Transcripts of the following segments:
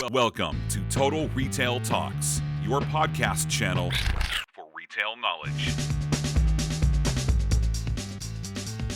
Welcome to Total Retail Talks, your podcast channel for retail knowledge.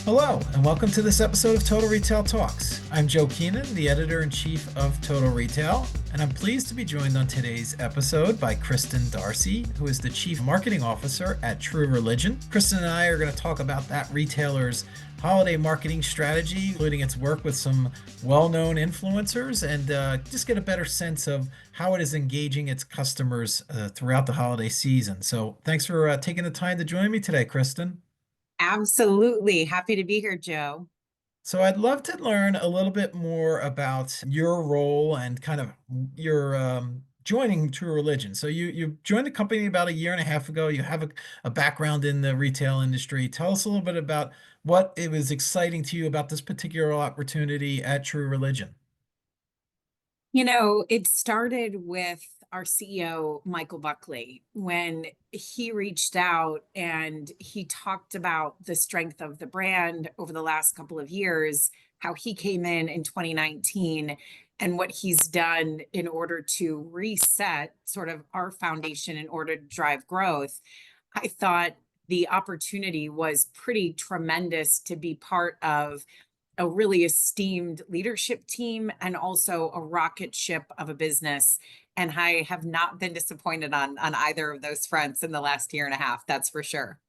Hello, and welcome to this episode of Total Retail Talks. I'm Joe Keenan, the editor-in-chief of Total Retail, and I'm pleased to be joined on today's episode by Kristen D'Arcy, who is the Chief Marketing Officer at True Religion. Kristen and I are going to talk about that retailer's holiday marketing strategy, including its work with some well-known influencers, and just get a better sense of how it is engaging its customers throughout the holiday season. So thanks for taking the time to join me today, Kristen. Absolutely. Happy to be here, Joe. So I'd love to learn a little bit more about your role and kind of your joining True Religion. So you joined the company about a year and a half ago. You have a background in the retail industry. Tell us a little bit about what it was exciting to you about this particular opportunity at True Religion. It started with our CEO, Michael Buckley, when he reached out and he talked about the strength of the brand over the last couple of years, how he came in 2019 and what he's done in order to reset sort of our foundation in order to drive growth. I thought the opportunity was pretty tremendous to be part of a really esteemed leadership team and also a rocket ship of a business. And I have not been disappointed on either of those fronts in the last year and a half, that's for sure.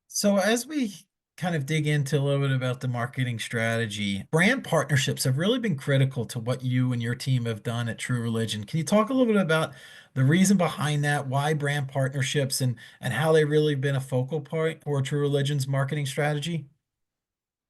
So as we kind of dig into a little bit about the marketing strategy, brand partnerships have really been critical to what you and your team have done at True Religion. Can you talk a little bit about the reason behind that, why brand partnerships and how they really been a focal point for True Religion's marketing strategy?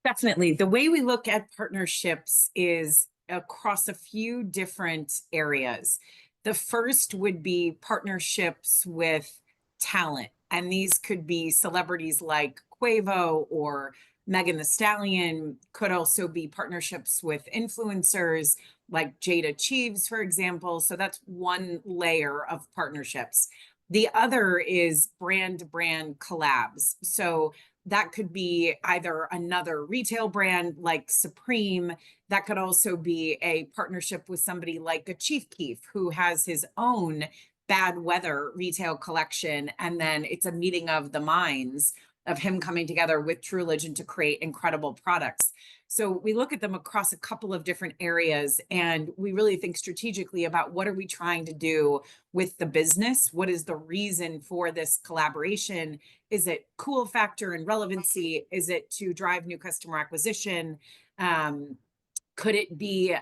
Definitely. The way we look at partnerships is across a few different areas. The first would be partnerships with talent, and these could be celebrities like Quavo or Megan Thee Stallion, could also be partnerships with influencers like Jada Cheeves, for example. So that's one layer of partnerships. The other is brand to brand collabs. So that could be either another retail brand like Supreme. That could also be a partnership with somebody like a Chief Keef who has his own bad weather retail collection. And then it's a meeting of the minds of him coming together with True Religion to create incredible products. So we look at them across a couple of different areas, and we really think strategically about what are we trying to do with the business? What is the reason for this collaboration? Is it cool factor and relevancy? Is it to drive new customer acquisition? Could it be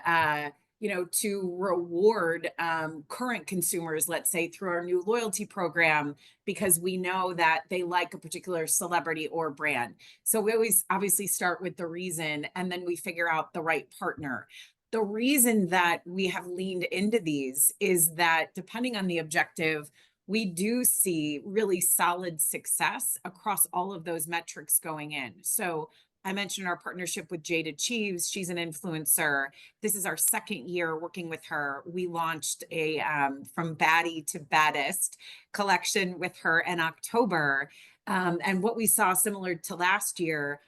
to reward current consumers, let's say through our new loyalty program, because we know that they like a particular celebrity or brand. So we always obviously start with the reason, and then we figure out the right partner. The reason that we have leaned into these is that depending on the objective, we do see really solid success across all of those metrics going in. So I mentioned our partnership with Jada Cheeves. She's an influencer. This is our second year working with her. We launched a From Baddie to Baddest collection with her in October. And what we saw similar to last year,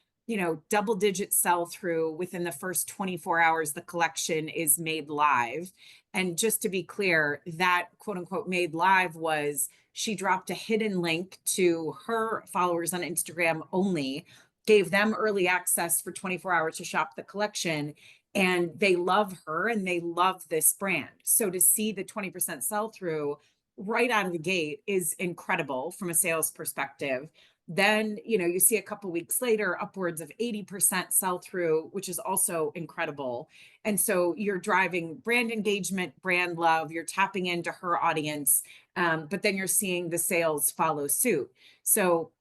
double-digit sell-through within the first 24 hours, the collection is made live. And just to be clear, that quote unquote made live was she dropped a hidden link to her followers on Instagram only, gave them early access for 24 hours to shop the collection, and they love her and they love this brand. So to see the 20% sell through right out of the gate is incredible from a sales perspective. Then, you see a couple weeks later, upwards of 80% sell through, which is also incredible. And so you're driving brand engagement, brand love, you're tapping into her audience, but then you're seeing the sales follow suit. So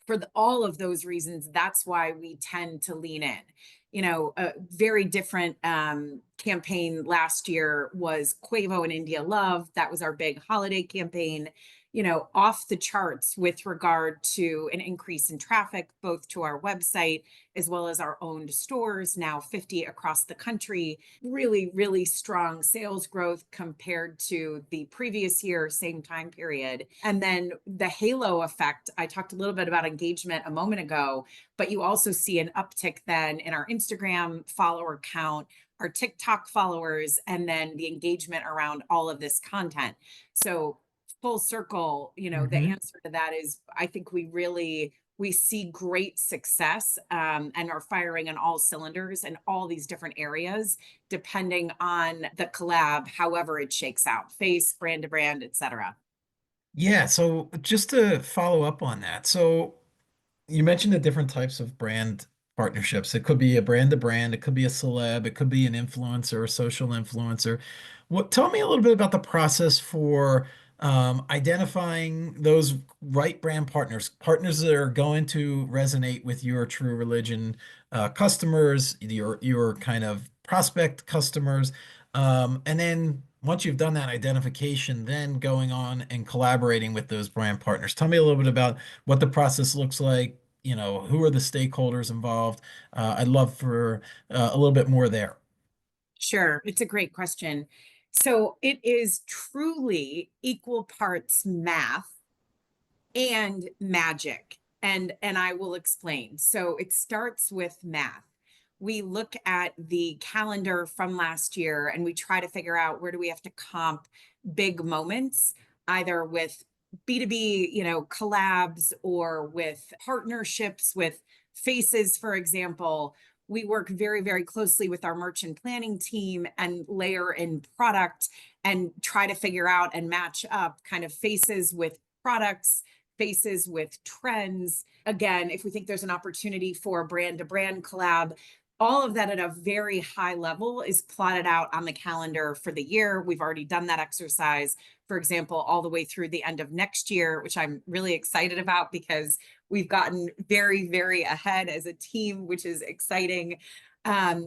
for all of those reasons, that's why we tend to lean in. A very different campaign last year was Quavo and India Love. That was our big holiday campaign, off the charts with regard to an increase in traffic, both to our website as well as our owned stores, now 50 across the country. Really, really strong sales growth compared to the previous year, same time period. And then the halo effect, I talked a little bit about engagement a moment ago, but you also see an uptick then in our Instagram follower count. our TikTok followers, and then the engagement around all of this content. So full circle, the Hmm. answer to that is I think we see great success, and are firing on all cylinders in all these different areas, depending on the collab, however it shakes out, face, brand to brand, etc. Yeah, so just to follow up on that. So you mentioned the different types of brand partnerships. It could be a brand to brand, it could be a celeb, it could be an influencer, a social influencer. Tell me a little bit about the process for identifying those right brand partners, partners that are going to resonate with your true religion customers, your kind of prospect customers. And then once you've done that identification, then going on and collaborating with those brand partners. Tell me a little bit about what the process looks like, who are the stakeholders involved? I'd love for a little bit more there. Sure, it's a great question. So it is truly equal parts math and magic. And I will explain. So it starts with math. We look at the calendar from last year and we try to figure out where do we have to comp big moments, either with B2B, collabs, or with partnerships with faces, for example. We work very, very closely with our merchant planning team and layer in product and try to figure out and match up kind of faces with products, faces with trends. Again, if we think there's an opportunity for a brand to brand collab, all of that at a very high level is plotted out on the calendar for the year. We've already done that exercise, for example, all the way through the end of next year, which I'm really excited about because we've gotten very, very ahead as a team, which is exciting.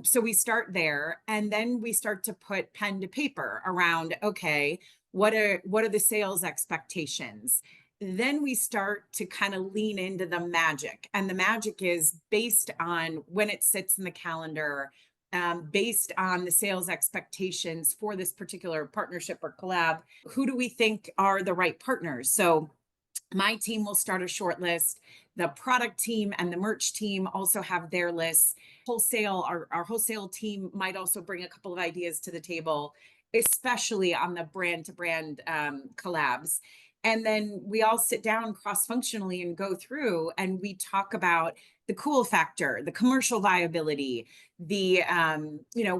So we start there, and then we start to put pen to paper around, okay, what are the sales expectations? Then we start to kind of lean into the magic. And the magic is based on when it sits in the calendar, based on the sales expectations for this particular partnership or collab. Who do we think are the right partners? So my team will start a short list. The product team and the merch team also have their lists. Our wholesale team might also bring a couple of ideas to the table, especially on the brand to brand collabs. And then we all sit down cross functionally and go through and we talk about the cool factor, the commercial viability, the,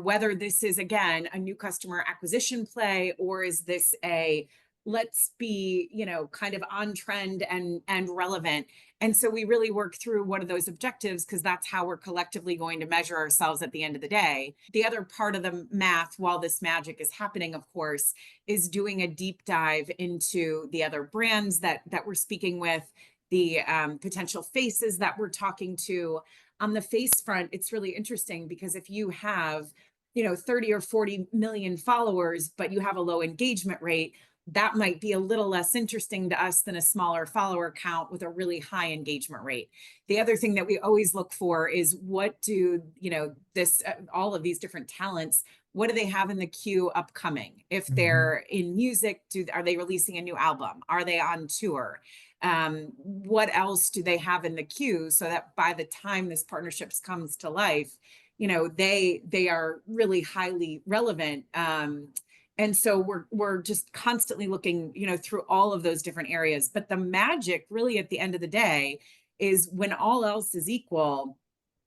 whether this is, again, a new customer acquisition play, or is this a let's be, kind of on trend and relevant. And so we really work through what are those objectives, because that's how we're collectively going to measure ourselves at the end of the day. The other part of the math, while this magic is happening, of course, is doing a deep dive into the other brands that we're speaking with, the potential faces that we're talking to. On the face front, it's really interesting because if you have 30 or 40 million followers, but you have a low engagement rate, that might be a little less interesting to us than a smaller follower count with a really high engagement rate. The other thing that we always look for is what do, all of these different talents, what do they have in the queue upcoming? If Hmm. they're in music, are they releasing a new album? Are they on tour? What else do they have in the queue so that by the time this partnership comes to life, they are really highly relevant. And so we're just constantly looking, through all of those different areas. But the magic really at the end of the day is when all else is equal,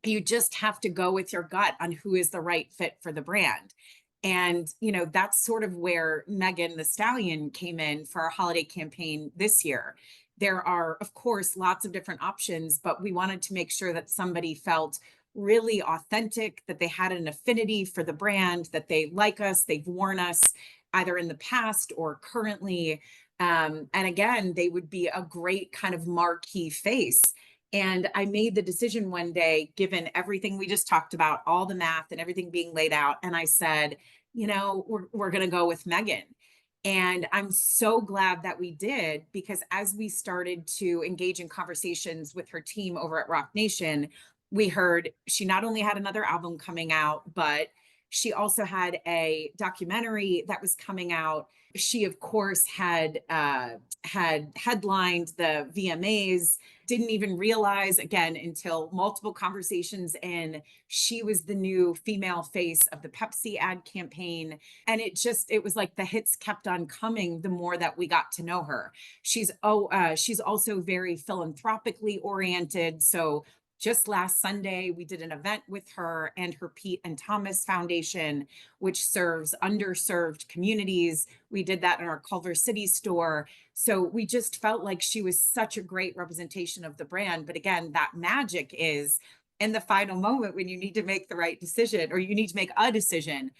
you just have to go with your gut on who is the right fit for the brand. And, that's sort of where Megan the Stallion came in for our holiday campaign this year. There are, of course, lots of different options, but we wanted to make sure that somebody felt really authentic, that they had an affinity for the brand, that they like us, they've worn us either in the past or currently. And again, they would be a great kind of marquee face. And I made the decision one day, given everything we just talked about, all the math and everything being laid out. And I said, we're going to go with Megan. And I'm so glad that we did, because as we started to engage in conversations with her team over at Rock Nation, we heard she not only had another album coming out, but She also had a documentary that was coming out. She, of course, had headlined the VMAs. Didn't even realize, again, until multiple conversations in, she was the new female face of the Pepsi ad campaign. And it was like the hits kept on coming the more that we got to know her. She's also very philanthropically oriented. So just last Sunday, we did an event with her and her Pete and Thomas Foundation, which serves underserved communities. We did that in our Culver City store. So we just felt like she was such a great representation of the brand. But again, that magic is in the final moment when you need to make the right decision, or you need to make a decision.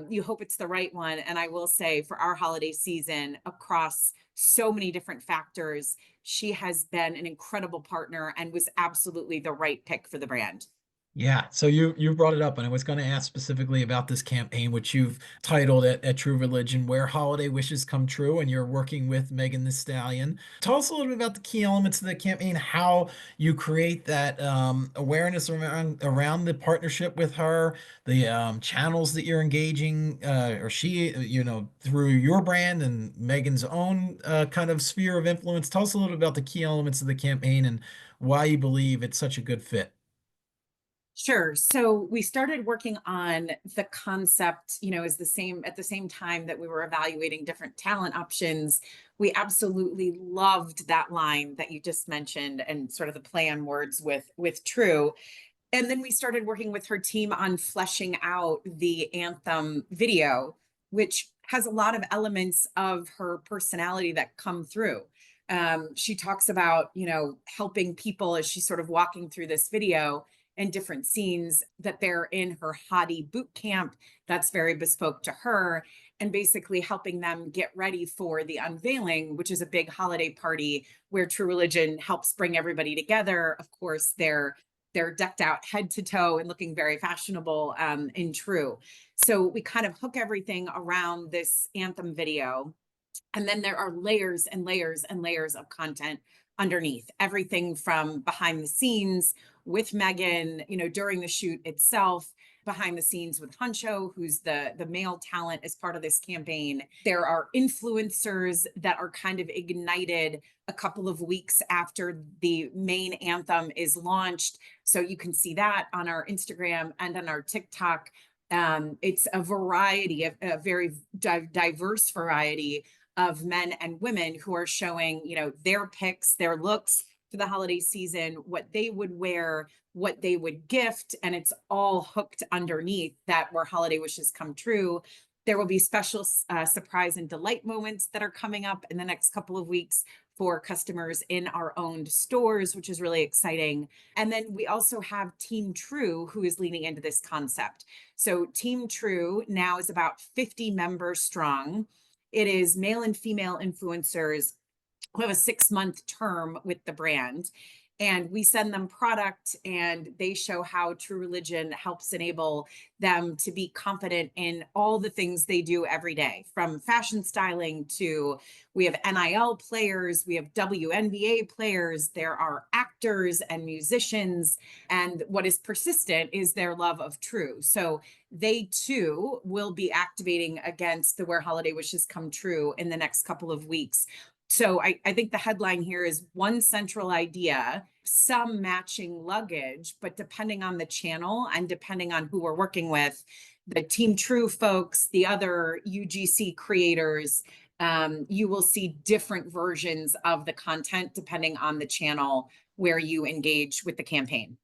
You hope it's the right one. And I will say, for our holiday season, across so many different factors, she has been an incredible partner and was absolutely the right pick for the brand. Yeah, so you brought it up, and I was going to ask specifically about this campaign, which you've titled at True Religion, where holiday wishes come true, and you're working with Megan Thee Stallion. Tell us a little bit about the key elements of the campaign, how you create that awareness around the partnership with her, the channels that you're engaging, or she, through your brand and Megan's own kind of sphere of influence. Tell us a little bit about the key elements of the campaign and why you believe it's such a good fit. Sure. So we started working on the concept, as at the same time that we were evaluating different talent options. We absolutely loved that line that you just mentioned, and sort of the play on words with True. And then we started working with her team on fleshing out the anthem video, which has a lot of elements of her personality that come through. She talks about, helping people as she's sort of walking through this video and different scenes, that they're in her hottie boot camp that's very bespoke to her, and basically helping them get ready for the unveiling, which is a big holiday party where True Religion helps bring everybody together. Of course, they're decked out head to toe and looking very fashionable in True. So we kind of hook everything around this anthem video. And then there are layers and layers and layers of content underneath, everything from behind the scenes with Megan, during the shoot itself, behind the scenes with Huncho, who's the male talent as part of this campaign. There are influencers that are kind of ignited a couple of weeks after the main anthem is launched. So you can see that on our Instagram and on our TikTok. It's a variety of a very diverse variety of men and women who are showing, their picks, their looks for the holiday season, what they would wear, what they would gift, and it's all hooked underneath that, where holiday wishes come true. There will be special surprise and delight moments that are coming up in the next couple of weeks for customers in our owned stores, which is really exciting. And then we also have Team True, who is leaning into this concept. So Team True now is about 50 members strong. It is male and female influencers who have a 6-month term with the brand. And we send them product, and they show how True Religion helps enable them to be confident in all the things they do every day, from fashion styling to, we have NIL players, we have WNBA players, there are actors and musicians. And what is persistent is their love of True. So they too will be activating against the Where Holiday Wishes Come True in the next couple of weeks. So I think the headline here is one central idea, some matching luggage, but depending on the channel and depending on who we're working with, the Team True folks, the other UGC creators, you will see different versions of the content depending on the channel where you engage with the campaign.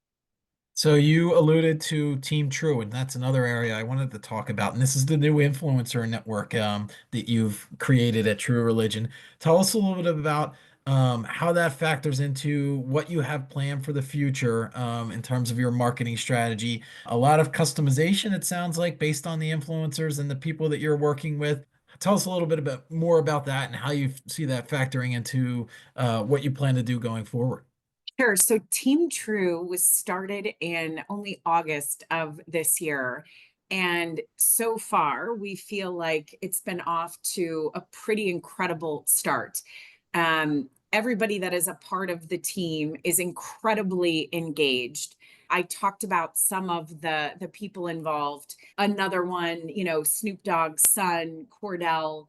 So you alluded to Team True, and that's another area I wanted to talk about. And this is the new influencer network that you've created at True Religion. Tell us a little bit about how that factors into what you have planned for the future in terms of your marketing strategy. A lot of customization, it sounds like, based on the influencers and the people that you're working with. Tell us a little bit more about that and how you see that factoring into what you plan to do going forward. Sure. So Team True was started in only August of this year. And so far, we feel like it's been off to a pretty incredible start. Everybody that is a part of the team is incredibly engaged. I talked about some of the people involved. Another one, Snoop Dogg's son, Cordell,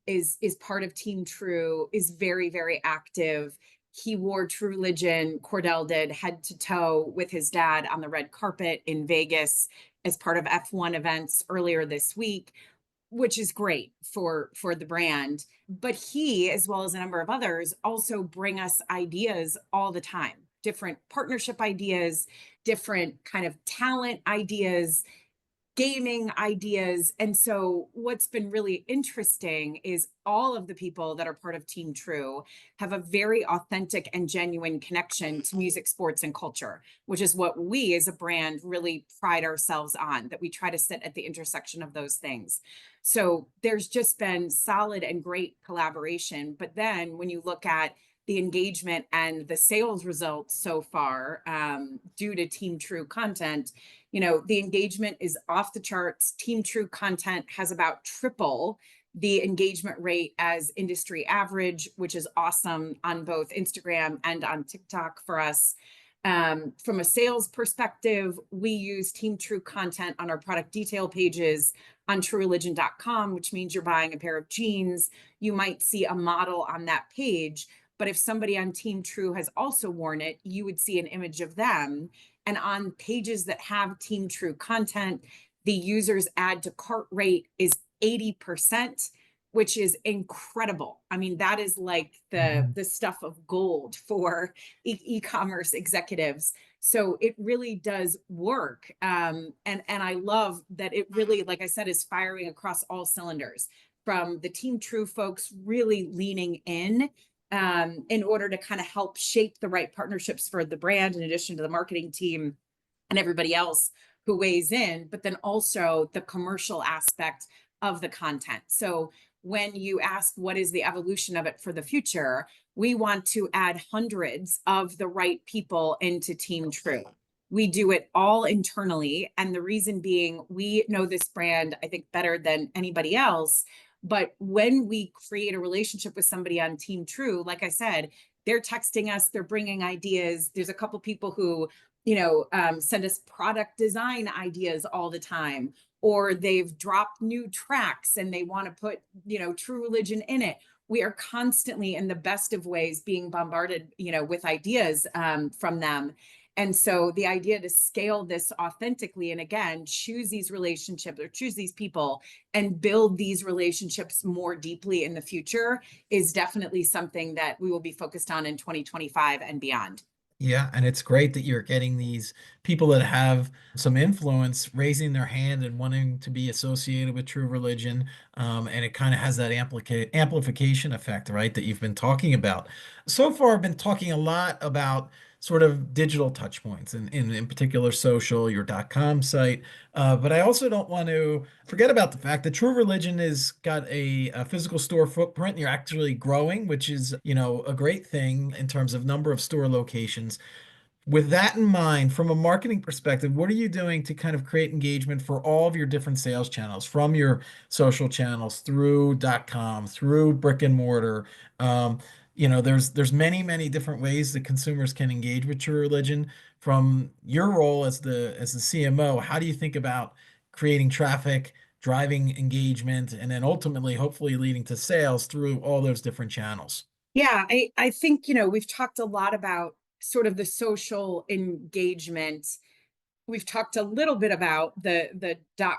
is part of Team True, is very, very active. He wore True Religion, Cordell did, head to toe with his dad on the red carpet in Vegas as part of F1 events earlier this week, which is great for the brand. But he, as well as a number of others, also bring us ideas all the time, different partnership ideas, different kind of talent ideas, gaming ideas. And so what's been really interesting is all of the people that are part of Team True have a very authentic and genuine connection to music, sports, and culture, which is what we as a brand really pride ourselves on, that we try to sit at the intersection of those things. So there's just been solid and great collaboration. But then when you look at the engagement and the sales results so far, due to Team True content, the engagement is off the charts. Team True content has about triple the engagement rate as industry average, which is awesome on both Instagram and on TikTok for us. From a sales perspective, we use Team True content on our product detail pages on truereligion.com, which means you're buying a pair of jeans. You might see a model on that page, but if somebody on Team True has also worn it, you would see an image of them. And on pages that have Team True content, the user's add to cart rate is 80%, which is incredible. I mean, that is like the stuff of gold for e-commerce executives. So it really does work. And I love that it really, like I said, is firing across all cylinders, from the Team True folks really leaning in order to kind of help shape the right partnerships for the brand, in addition to the marketing team and everybody else who weighs in, but then also the commercial aspect of the content. So when you ask what is the evolution of it for the future, we want to add hundreds of the right people into Team True. We do it all internally. And the reason being, we know this brand, I think, better than anybody else. But when we create a relationship with somebody on Team True, like I said, they're texting us, they're bringing ideas. There's a couple people who, send us product design ideas all the time, or they've dropped new tracks and they want to put, True Religion in it. We are constantly, in the best of ways, being bombarded, with ideas from them. And so the idea to scale this authentically, and again, choose these relationships or choose these people and build these relationships more deeply in the future, is definitely something that we will be focused on in 2025 and beyond. Yeah, and it's great that you're getting these people that have some influence raising their hand and wanting to be associated with True Religion. And it kind of has that amplification effect, right, that you've been talking about. So far, I've been talking a lot about sort of digital touch points, and in particular social, your .com site. But I also don't want to forget about the fact that True Religion has got a physical store footprint. You're actually growing, which is, a great thing in terms of number of store locations. With that in mind, from a marketing perspective, what are you doing to kind of create engagement for all of your different sales channels, from your social channels through .com, through brick and mortar? There's many, many different ways that consumers can engage with True Religion. From your role as the CMO, how do you think about creating traffic, driving engagement, and then ultimately, hopefully, leading to sales through all those different channels? Yeah, I think, we've talked a lot about sort of the social engagement. We've talked a little bit about the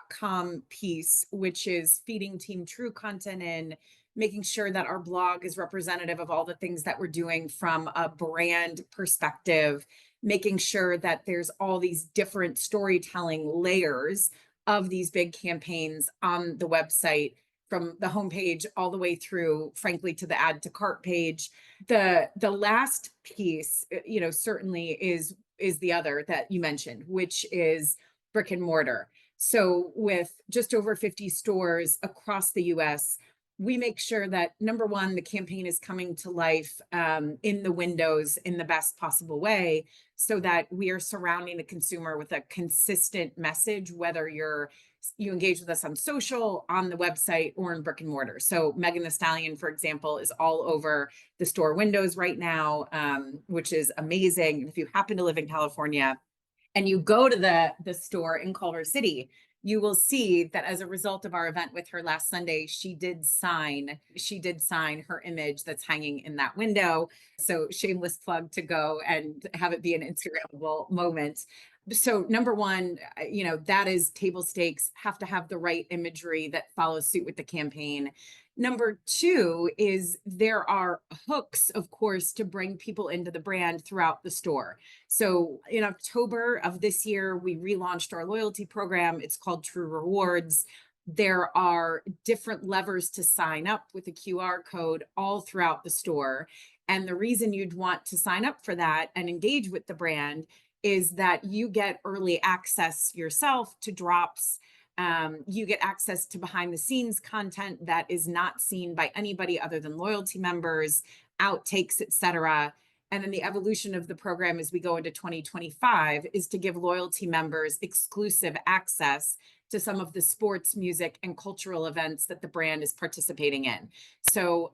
.com piece, which is feeding Team True content in, making sure that our blog is representative of all the things that we're doing from a brand perspective, making sure that there's all these different storytelling layers of these big campaigns on the website, from the homepage all the way through, frankly, to the add to cart page. The last piece, certainly is the other that you mentioned, which is brick and mortar. So with just over 50 stores across the US, we make sure that, number one, the campaign is coming to life in the windows in the best possible way, so that we are surrounding the consumer with a consistent message, whether you engage with us on social, on the website, or in brick and mortar. So Megan Thee Stallion, for example, is all over the store windows right now, which is amazing. If you happen to live in California and you go to the store in Culver City, you will see that as a result of our event with her last Sunday, she did sign her image that's hanging in that window. So shameless plug to go and have it be an Instagrammable moment. So number one, that is table stakes, have to have the right imagery that follows suit with the campaign. Number two is there are hooks, of course, to bring people into the brand throughout the store. So in October of this year, we relaunched our loyalty program. It's called True Rewards. There are different levers to sign up with a QR code all throughout the store. And the reason you'd want to sign up for that and engage with the brand is that you get early access yourself to drops. You get access to behind the scenes content that is not seen by anybody other than loyalty members, outtakes, etc. And then the evolution of the program as we go into 2025 is to give loyalty members exclusive access to some of the sports, music, and cultural events that the brand is participating in. So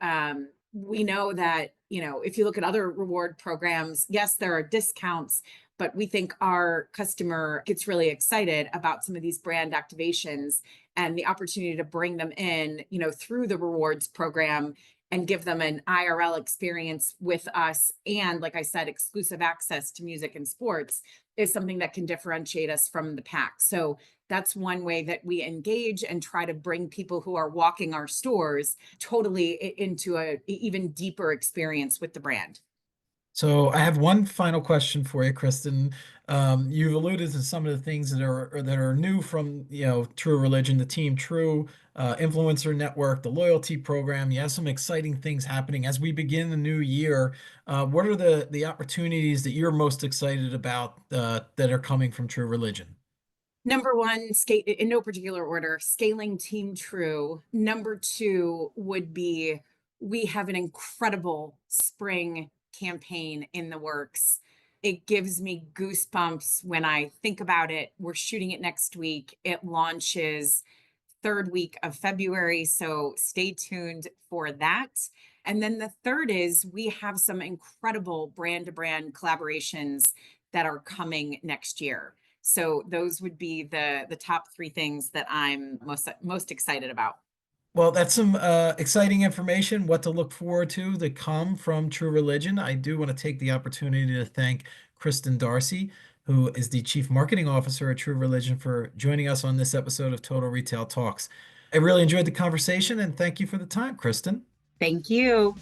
we know that, if you look at other reward programs, yes, there are discounts, but we think our customer gets really excited about some of these brand activations and the opportunity to bring them in, through the rewards program and give them an IRL experience with us. And like I said, exclusive access to music and sports is something that can differentiate us from the pack. So that's one way that we engage and try to bring people who are walking our stores totally into an even deeper experience with the brand. So I have one final question for you, Kristen. You've alluded to some of the things that are new from True Religion, the Team True influencer network, the loyalty program. You have some exciting things happening as we begin the new year. What are the opportunities that you're most excited about that are coming from True Religion? Number one, in no particular order, scaling Team True. Number two would be we have an incredible spring campaign in the works. It gives me goosebumps when I think about it. We're shooting it next week. It launches third week of February, so stay tuned for that. And then the third is we have some incredible brand-to-brand collaborations that are coming next year. So those would be the top three things that I'm most excited about. Well, that's some exciting information, what to look forward to come from True Religion. I do want to take the opportunity to thank Kristen D'Arcy, who is the Chief Marketing Officer at True Religion, for joining us on this episode of Total Retail Talks. I really enjoyed the conversation, and thank you for the time, Kristen. Thank you.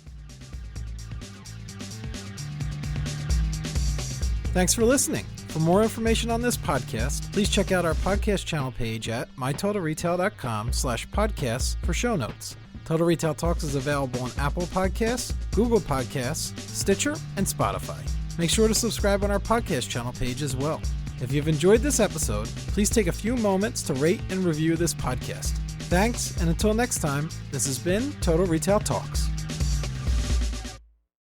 Thanks for listening. For more information on this podcast, please check out our podcast channel page at mytotalretail.com/podcasts for show notes. Total Retail Talks is available on Apple Podcasts, Google Podcasts, Stitcher, and Spotify. Make sure to subscribe on our podcast channel page as well. If you've enjoyed this episode, please take a few moments to rate and review this podcast. Thanks, and until next time, this has been Total Retail Talks.